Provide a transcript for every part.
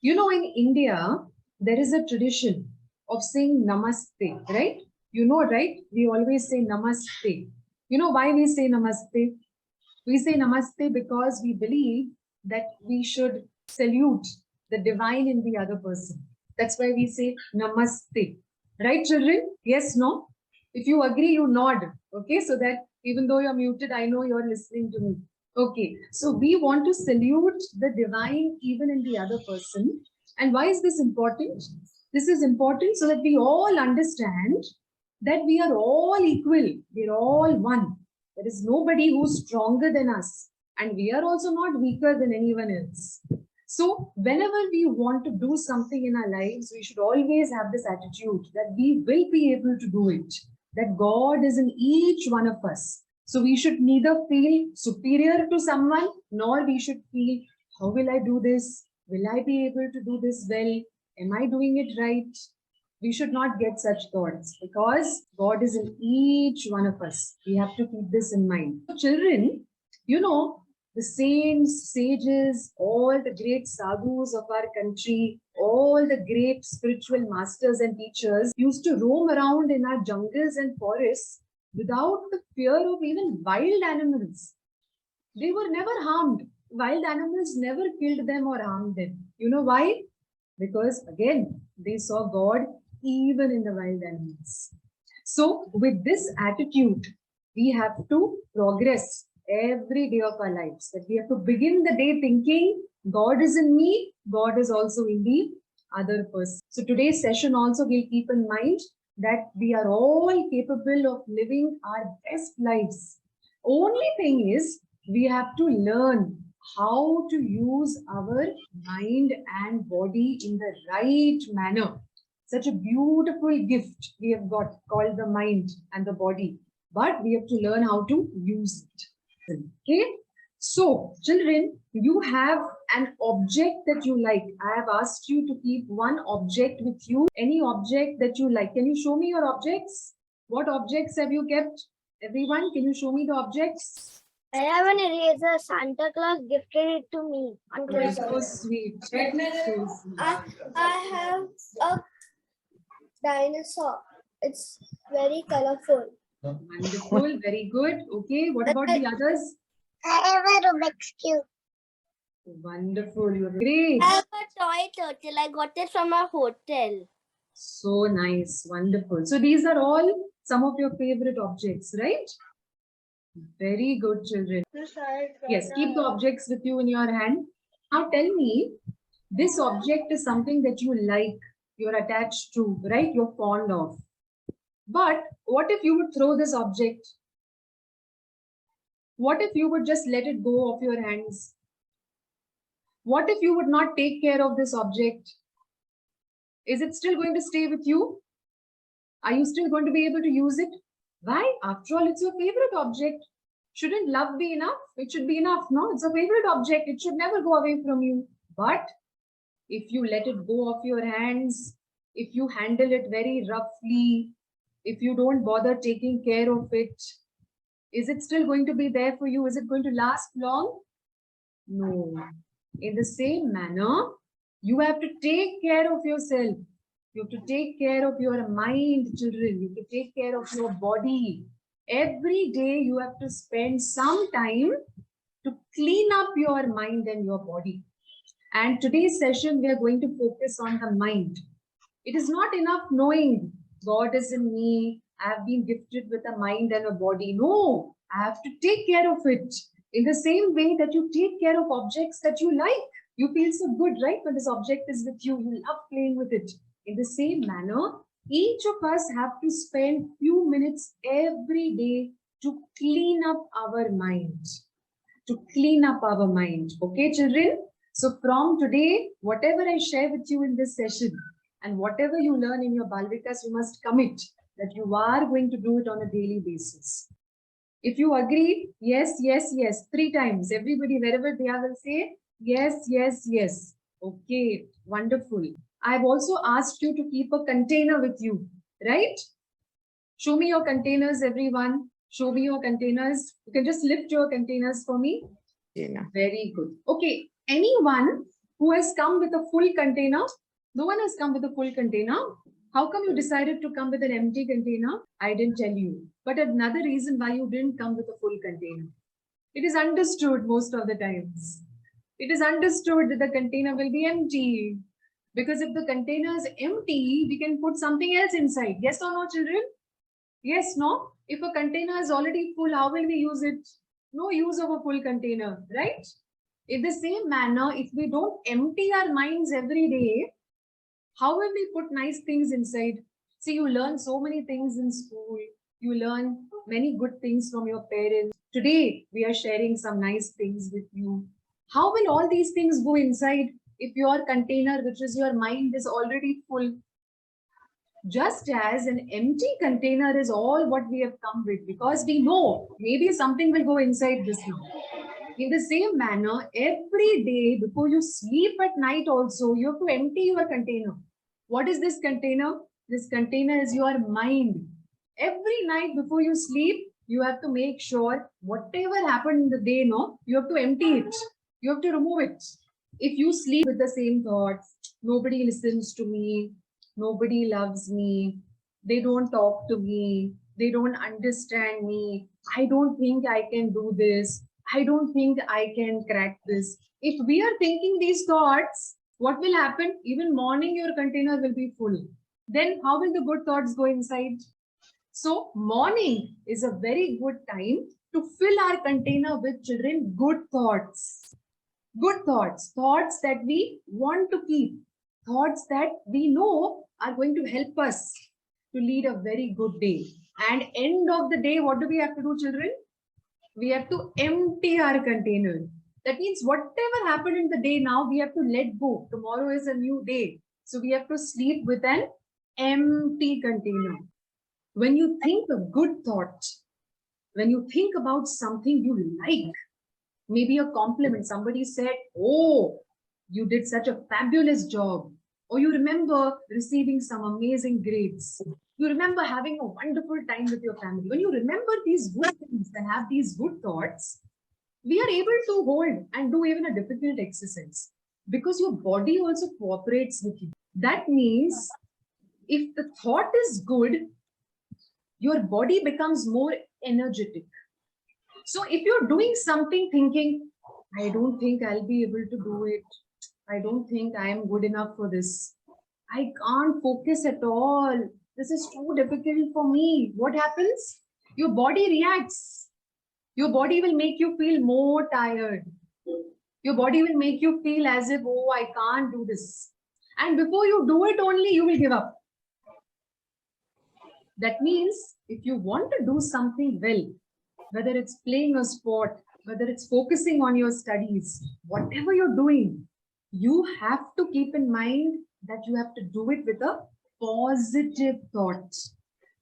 In India, there is a tradition of saying namaste, right? Right? We always say namaste. You know why we say namaste? We say namaste because we believe that we should salute the divine in the other person. That's why we say namaste. Right, children? Yes, no? If you agree, you nod. Okay, so that even though you're muted, I know you're listening to me. Okay, so we want to salute the divine even in the other person. And why is this important? This is important so that we all understand that we are all equal, we're all one. There is nobody who's stronger than us, and we are also not weaker than anyone else. So, whenever we want to do something in our lives, we should always have this attitude that we will be able to do it, that God is in each one of us. So, we should neither feel superior to someone, nor we should feel, how will I do this? Will I be able to do this well? Am I doing it right? We should not get such thoughts because God is in each one of us. We have to keep this in mind. Children, the saints, sages, all the great sadhus of our country, all the great spiritual masters and teachers used to roam around in our jungles and forests without the fear of even wild animals. They were never harmed. Wild animals never killed them or harmed them. You know why? Because again, they saw God even in the wild animals. So, with this attitude, we have to progress every day of our lives. That we have to begin the day thinking, God is in me, God is also in the other person. So, today's session also will keep in mind that we are all capable of living our best lives. Only thing is, we have to learn how to use our mind and body in the right manner. Such a beautiful gift we have got called the mind and the body, but we have to learn how to use it. Okay, so children, you have an object that you like. I have asked you to keep one object with you. Any object that you like. Can you show me your objects? What objects have you kept? Everyone, can you show me the objects? I have an eraser. Santa Claus gifted it to me. So sweet. I have a dinosaur. It's very colorful. Wonderful, very good. Okay, what about the others? I have a Rubik's Cube. Wonderful, you're great. I have a toy turtle. I got it from a hotel. So nice, wonderful. So these are all some of your favorite objects, right? Very good, children. Yes, keep the objects with you in your hand. Now tell me, this object is something that you like, you're attached to, right? You're fond of. But what if you would throw this object? What if you would just let it go off your hands? What if you would not take care of this object? Is it still going to stay with you? Are you still going to be able to use it? Why? After all, it's your favorite object. Shouldn't love be enough? It should be enough, no? It's a favorite object. It should never go away from you. But if you let it go off your hands, if you handle it very roughly, if you don't bother taking care of it, is it still going to be there for you? Is it going to last long? No. In the same manner, you have to take care of yourself. You have to take care of your mind, children. You have to take care of your body. Every day you have to spend some time to clean up your mind and your body. And today's session, we are going to focus on the mind. It is not enough knowing God is in me. I have been gifted with a mind and a body. No, I have to take care of it in the same way that you take care of objects that you like. You feel so good, right? When this object is with you, you love playing with it. In the same manner, each of us have to spend few minutes every day to clean up our mind. To clean up our mind. Okay, children? So from today, whatever I share with you in this session and whatever you learn in your Balvikas, you must commit that you are going to do it on a daily basis. If you agree, yes, yes, yes, 3 times. Everybody, wherever they are, will say, yes, yes, yes. Okay, wonderful. I've also asked you to keep a container with you, right? Show me your containers, everyone. Show me your containers. You can just lift your containers for me. Yeah. Very good. Okay, anyone Who has come with a full container? No one has come with a full container. How come you decided to come with an empty container? I didn't tell you. But another reason why you didn't come with a full container. It is understood most of the times. It is understood that the container will be empty. Because if the container is empty, we can put something else inside. Yes or no, children? Yes, no? If a container is already full, how will we use it? No use of a full container, right? In the same manner, if we don't empty our minds every day, how will we put nice things inside? See, you learn so many things in school. You learn many good things from your parents. Today, we are sharing some nice things with you. How will all these things go inside if your container, which is your mind, is already full? Just as an empty container is all what we have come with, because we know maybe something will go inside this now. In the same manner, every day before you sleep at night also, you have to empty your container. What is this container? This container is your mind. Every night before you sleep, you have to make sure whatever happened in the day, no, you have to empty it. You have to remove it. If you sleep with the same thoughts, nobody listens to me, nobody loves me, they don't talk to me, they don't understand me, I don't think I can do this, I don't think I can crack this. If we are thinking these thoughts, what will happen? Even morning, your container will be full. Then how will the good thoughts go inside? So morning is a very good time to fill our container with, children, good thoughts. Good thoughts, thoughts that we want to keep, thoughts that we know are going to help us to lead a very good day. And end of the day, what do we have to do, children? We have to empty our container. That means whatever happened in the day now, we have to let go. Tomorrow is a new day. So we have to sleep with an empty container. When you think a good thought, when you think about something you like, maybe a compliment, somebody said, oh, you did such a fabulous job. Or you remember receiving some amazing grades. You remember having a wonderful time with your family. When you remember these good things and have these good thoughts, we are able to hold and do even a difficult exercise because your body also cooperates with you. That means if the thought is good, your body becomes more energetic. So if you're doing something thinking, I don't think I'll be able to do it. I don't think I am good enough for this. I can't focus at all. This is too difficult for me. What happens? Your body reacts. Your body will make you feel more tired. Your body will make you feel as if, oh, I can't do this. And before you do it only, you will give up. That means if you want to do something well, whether it's playing a sport, whether it's focusing on your studies, whatever you're doing, you have to keep in mind that you have to do it with a positive thought.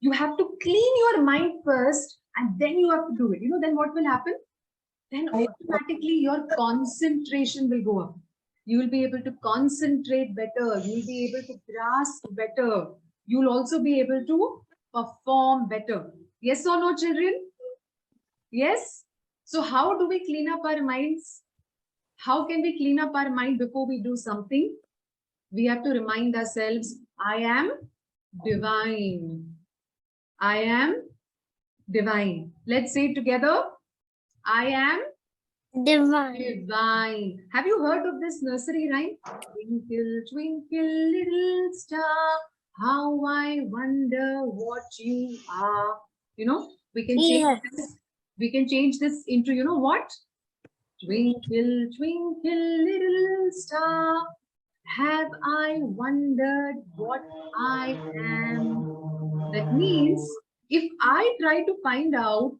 You have to clean your mind first and then you have to do it. You know, then what will happen? Then automatically your concentration will go up. You will be able to concentrate better. You will be able to grasp better. You will also be able to perform better. Yes or no, children? Yes? So how do we clean up our minds? How can we clean up our mind before we do something? We have to remind ourselves, I am divine. I am divine. Let's say it together. I am Divine. divine. Have you heard of this nursery rhyme? Twinkle, twinkle, little star, how I wonder what you are. You know, we can change Yes. this. We can change this into, you know what? Twinkle, twinkle, little star, have I wondered what I am? That means if I try to find out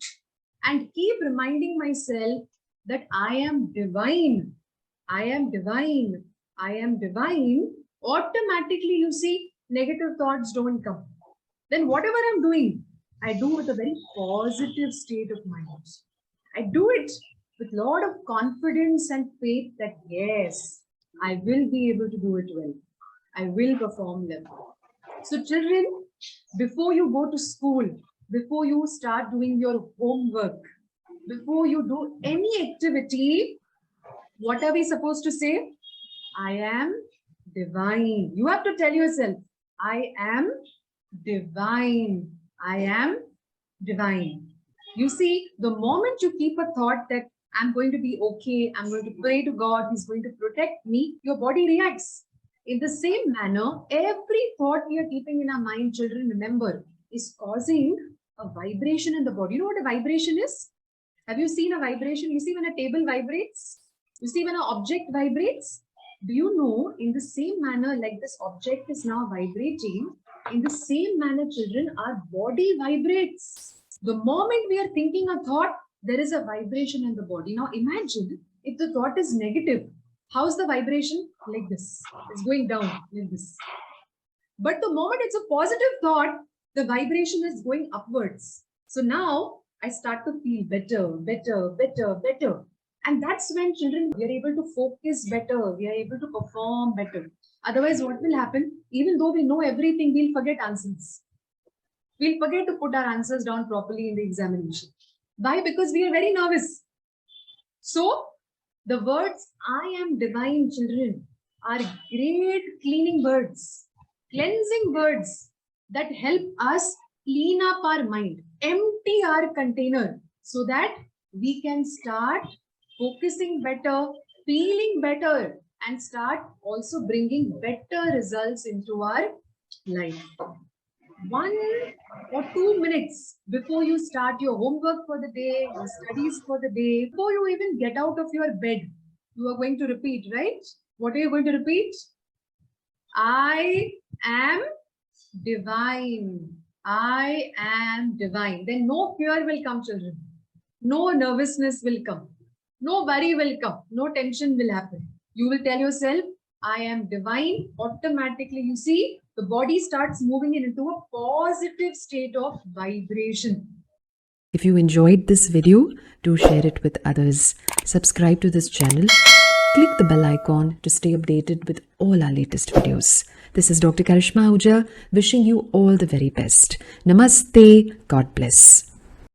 and keep reminding myself that I am divine, I am divine, I am divine, automatically you see negative thoughts don't come. Then whatever I'm doing, I do with a very positive state of mind. I do it with a lot of confidence and faith that yes, I will be able to do it well. I will perform well. So children, before you go to school, before you start doing your homework, before you do any activity, what are we supposed to say? I am divine. You have to tell yourself, I am divine. I am divine. You see, the moment you keep a thought that I'm going to be okay, I'm going to pray to God, He's going to protect me, your body reacts. In the same manner, every thought we are keeping in our mind, children, remember, is causing a vibration in the body. You know what a vibration is? Have you seen a vibration? You see when a table vibrates? You see when an object vibrates? Do you know, in the same manner, like this object is now vibrating, in the same manner, children, our body vibrates. The moment we are thinking a thought, there is a vibration in the body. Now imagine if the thought is negative. How's the vibration? Like this. It's going down like this. But the moment it's a positive thought, the vibration is going upwards. So now I start to feel better, better, better, better. And that's when children, we are able to focus better. We are able to perform better. Otherwise, what will happen? Even though we know everything, we'll forget answers. We'll forget to put our answers down properly in the examination. Why? Because we are very nervous. So, the words, I am divine, children, are great cleaning words, cleansing words that help us clean up our mind, empty our container so that we can start focusing better, feeling better, and start also bringing better results into our life. 1 or 2 minutes before you start your homework for the day, your studies for the day, before you even get out of your bed, you are going to repeat, right? What are you going to repeat? I am divine. I am divine. Then no fear will come, children. No nervousness will come. No worry will come. No tension will happen. You will tell yourself, I am divine. Automatically, you see, the body starts moving into a positive state of vibration. If you enjoyed this video, do share it with others. Subscribe to this channel. Click the bell icon to stay updated with all our latest videos. This is Dr. Karishma Ahuja wishing you all the very best. Namaste. God bless.